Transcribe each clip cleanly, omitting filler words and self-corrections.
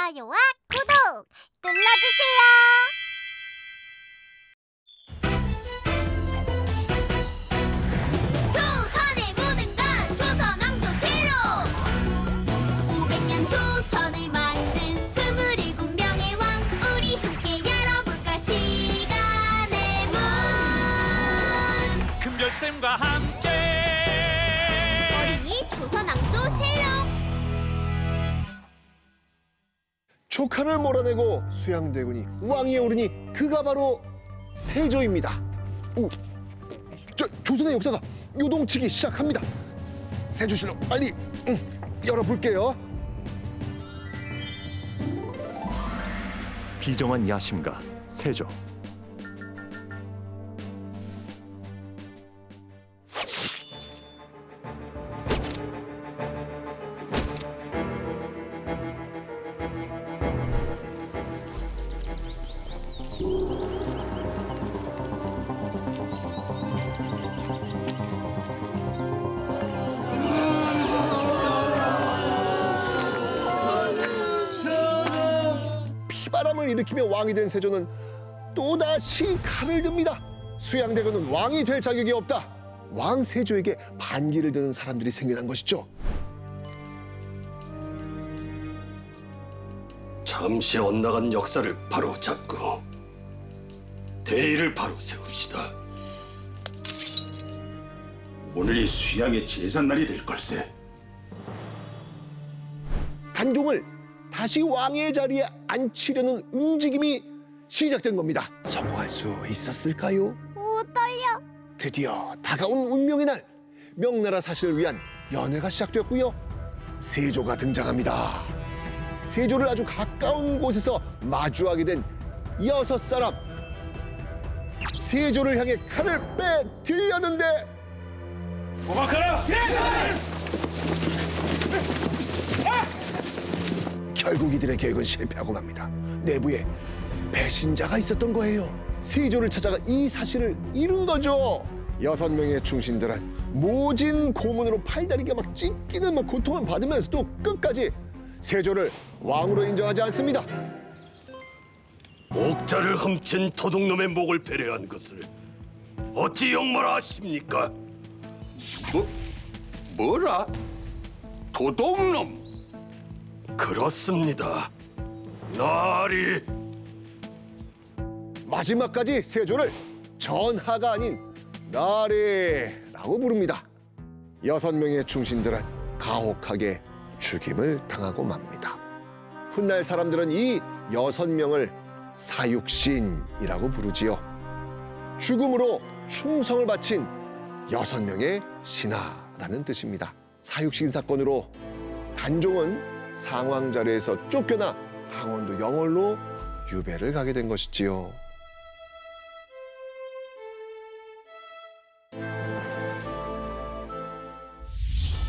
좋아요와 구독 눌러주세요. 조선의 모든 것 조선왕조실록 500년 조선을 만든 27명의 왕 우리 함께 열어볼까 시간의 문 금별쌤과 함께 어린이 조선왕조실록 조카를 몰아내고 수양대군이 왕위에 오르니 그가 바로 세조입니다. 오, 조선의 역사가 요동치기 시작합니다. 세조실록 빨리 열어볼게요. 비정한 야심가 세조. 피바람을 일으키며 왕이 된 세조는 또다시 칼을 듭니다. 수양대군은 왕이 될 자격이 없다. 왕 세조에게 반기를 드는 사람들이 생겨난 것이죠. 잠시 엇나간 역사를 바로 잡고 대의를 바로 세웁시다. 오늘이 수양의 제삿날이 될 걸세. 단종을 다시 왕의 자리에 앉히려는 움직임이 시작된 겁니다. 성공할 수 있었을까요? 오 떨려. 드디어 다가온 운명의 날, 명나라 사실을 위한 연회가 시작되었고요. 세조가 등장합니다. 세조를 아주 가까운 곳에서 마주하게 된 6사람. 세조를 향해 칼을 빼들렸는데 고막하라! 결국 이들의 계획은 실패하고 맙니다. 내부에 배신자가 있었던 거예요. 세조를 찾아가 이 사실을 이룬 거죠. 6명의 충신들은 모진 고문으로 팔다리가 막 찢기는 막 고통을 받으면서도 끝까지 세조를 왕으로 인정하지 않습니다. 옥자를 훔친 도둑놈의 목을 배려한 것을 어찌 역말하십니까? 뭐라? 도둑놈! 그렇습니다. 나리 마지막까지 세조를 전하가 아닌 나리라고 부릅니다. 6명의 충신들은 가혹하게 죽임을 당하고 맙니다. 훗날 사람들은 이 6명을 사육신이라고 부르지요. 죽음으로 충성을 바친 6명의 신하라는 뜻입니다. 사육신 사건으로 단종은 상왕 자리에서 쫓겨나 강원도 영월로 유배를 가게 된 것이지요.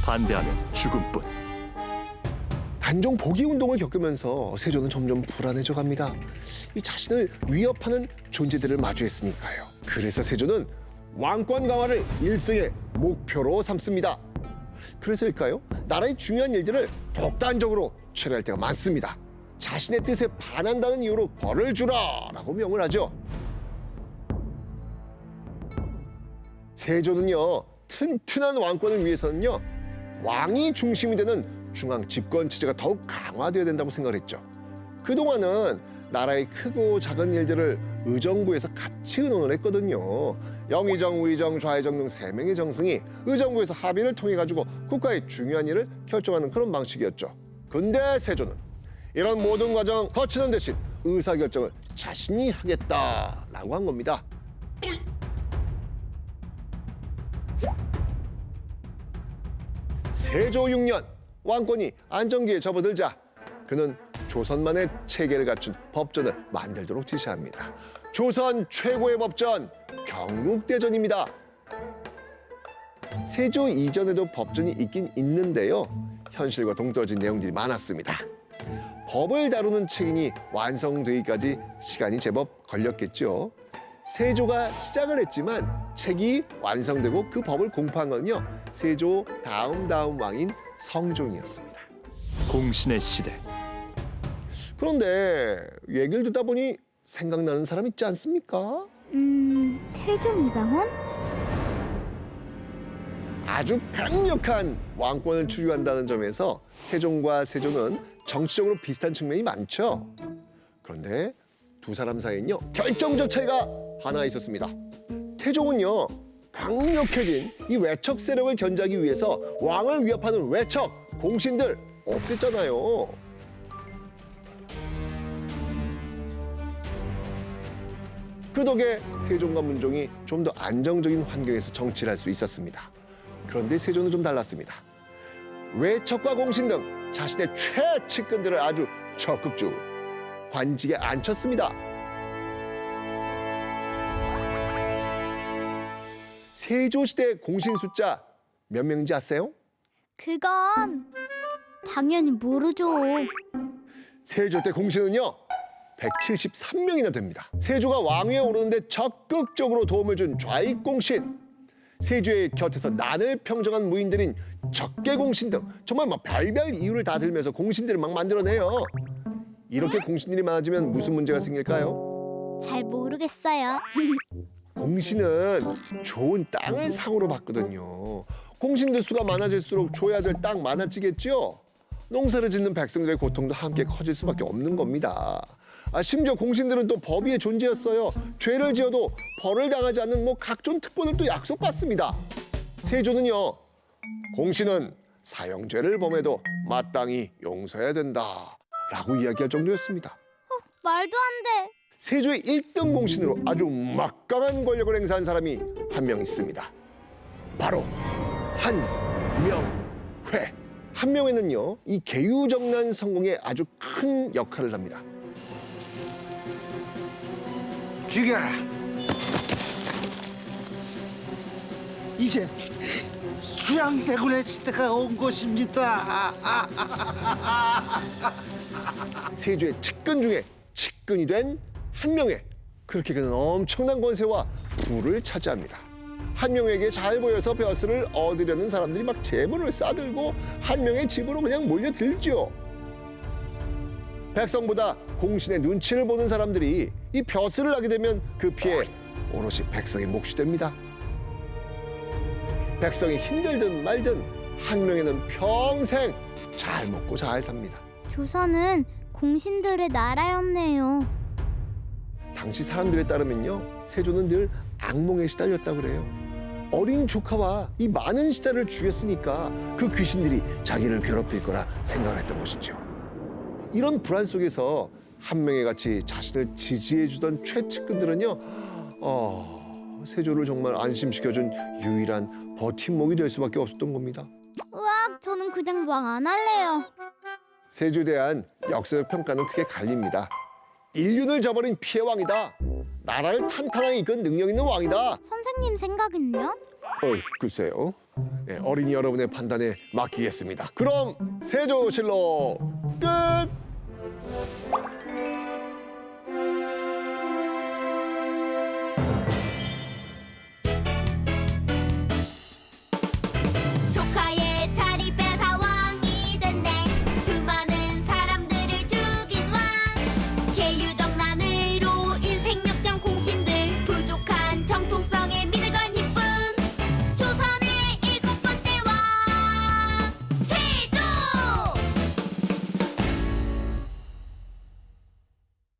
반대하면 죽음뿐. 단종 복위 운동을 겪으면서 세조는 점점 불안해져 갑니다. 이 자신을 위협하는 존재들을 마주했으니까요. 그래서 세조는 왕권 강화를 일생의 목표로 삼습니다. 그래서일까요? 나라의 중요한 일들을 독단적으로 처리할 때가 많습니다. 자신의 뜻에 반한다는 이유로 벌을 주라라고 명을 하죠. 세조는요, 튼튼한 왕권을 위해서는요, 왕이 중심이 되는 중앙 집권 체제가 더욱 강화되어야 된다고 생각을 했죠. 그동안은 나라의 크고 작은 일들을 의정부에서 같이 의논을 했거든요. 영의정, 우의정, 좌의정 등 3명의 정승이 의정부에서 합의를 통해 가지고 국가의 중요한 일을 결정하는 그런 방식이었죠. 근데 세조는 이런 모든 과정 거치는 대신 의사결정을 자신이 하겠다라고 한 겁니다. 세조 6년 왕권이 안정기에 접어들자 그는 조선만의 체계를 갖춘 법전을 만들도록 지시합니다. 조선 최고의 법전 경국대전입니다. 세조 이전에도 법전이 있긴 있는데요. 현실과 동떨어진 내용들이 많았습니다. 법을 다루는 책이니 완성되기까지 시간이 제법 걸렸겠죠. 세조가 시작을 했지만 책이 완성되고 그 법을 공포한 건요, 세조 다음 왕인 성종이었습니다. 공신의 시대. 그런데 얘기를 듣다 보니 생각나는 사람 있지 않습니까? 태종 이방원? 아주 강력한 왕권을 추구한다는 점에서 태종과 세조는 정치적으로 비슷한 측면이 많죠. 그런데 두 사람 사이엔요 결정적 차이가 하나 있었습니다. 태종은요 강력해진 이 외척 세력을 견제하기 위해서 왕을 위협하는 외척 공신들 없앴잖아요. 그 덕에 세종과 문종이 좀 더 안정적인 환경에서 정치를 할 수 있었습니다. 그런데 세조는 좀 달랐습니다. 외척과 공신 등 자신의 최측근들을 아주 적극적으로 관직에 앉혔습니다. 세조시대 공신 숫자 몇 명인지 아세요? 그건 당연히 모르죠. 세조 때 공신은요 173명이나 됩니다. 세조가 왕위에 오르는데 적극적으로 도움을 준 좌익 공신, 세조의 곁에서 난을 평정한 무인들인 적개 공신 등 정말 막 별별 이유를 다 들면서 공신들을 막 만들어내요. 이렇게 공신들이 많아지면 무슨 문제가 생길까요? 잘 모르겠어요. 공신은 좋은 땅을 상으로 받거든요. 공신들 수가 많아질수록 줘야 될 땅 많아지겠죠. 농사를 짓는 백성들의 고통도 함께 커질 수밖에 없는 겁니다. 심지어 공신들은 또 법 위의 존재였어요. 죄를 지어도 벌을 당하지 않는 각종 특권을 또 약속받습니다. 세조는요, 공신은 사형죄를 범해도 마땅히 용서해야 된다라고 이야기할 정도였습니다. 말도 안 돼. 세조의 1등 공신으로 아주 막강한 권력을 행사한 사람이 한 명 있습니다. 바로 한명회. 한명회는요, 이 계유정난 성공에 아주 큰 역할을 합니다. 죽여라. 이제 수양대군의 시대가 온 것입니다. 세조의 측근 중에 측근이 된 한명회. 그렇게 그는 엄청난 권세와 부를 차지합니다. 한명회에게 잘 보여서 벼슬을 얻으려는 사람들이 막 재물을 싸들고 한명회 집으로 그냥 몰려들죠. 백성보다 공신의 눈치를 보는 사람들이 이 벼슬을 하게 되면 그 피해 오롯이 백성의 몫이 됩니다. 백성이 힘들든 말든 한명회는 평생 잘 먹고 잘 삽니다. 조선은 공신들의 나라였네요. 당시 사람들에 따르면요, 세조는 늘 악몽에 시달렸다고 그래요. 어린 조카와 이 많은 시자를 죽였으니까 그 귀신들이 자기를 괴롭힐 거라 생각을 했던 것이죠. 이런 불안 속에서 한명회 같이 자신을 지지해주던 최측근들은요, 세조를 정말 안심시켜준 유일한 버팀목이 될 수밖에 없었던 겁니다. 으악, 저는 그냥 왕 안 할래요. 세조에 대한 역사적 평가는 크게 갈립니다. 인륜을 저버린 피해왕이다. 나라를 탄탄하게 이끈 능력 있는 왕이다. 선생님 생각은요? 글쎄요. 네, 어린이 여러분의 판단에 맡기겠습니다. 그럼 세조실록 끝!